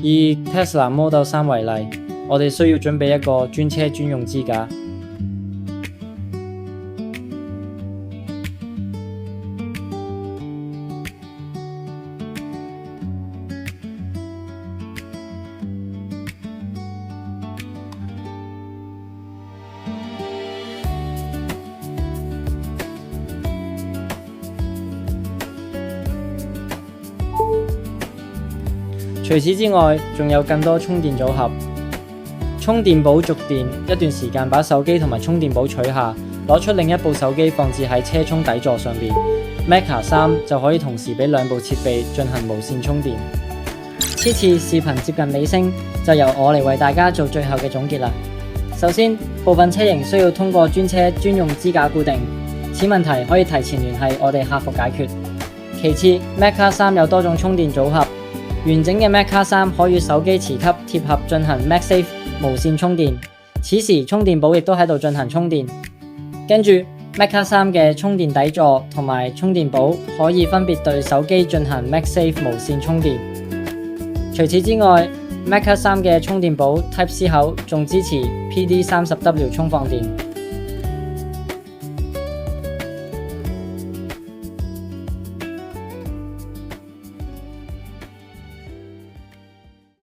以 Tesla Model 3為例，我哋需要準備一個專車專用支架。除此之外，仲有更多充電組合。充電寶續電，一段時間把手機同埋充電寶取下，攞出另一部手機放置喺車充底座上邊。Meka 3就可以同時俾兩部設備進行無線充電。此次視頻接近尾聲，就由我嚟為大家做最後嘅總結啦。首先，部分車型需要通過專車專用支架固定，此問題可以提前聯繫我哋客服解決。其次 ，Meka 3有多種充電組合。完整嘅 Meka 3可與手機磁吸貼合進行 MagSafe 無線充電，此時充電寶亦都喺度進行充電。跟住 Meka 3嘅充電底座同埋充電寶可以分別對手機進行 MagSafe 無線充電。除此之外 ，Meka 3嘅充電寶 Type C 口仲支持 PD30W 充放電。